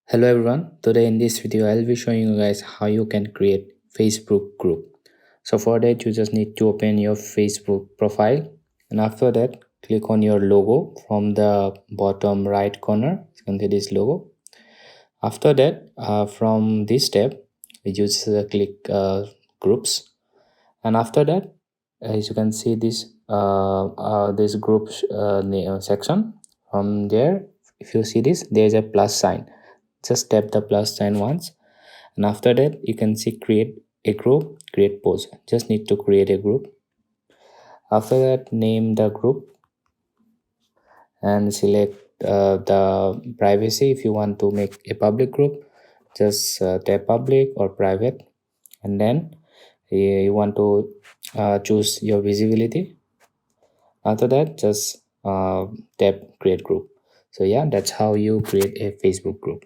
Hello everyone, today in this video I'll be showing you guys how you can create Facebook group. So for that you just need to open your Facebook profile, and after that click on your logo from the bottom right corner. You can see this logo. After that from this tab you just click groups, and after that as you can see this group section. From there, if you see this, there is a plus sign. Just tap the plus sign once, and after that you can see create a group, create post. Just need to create a group. After that, name the group and select the privacy. If you want to make a public group, just tap public or private, and then you want to choose your visibility. After that, just tap create group. So yeah, that's how you create a Facebook group.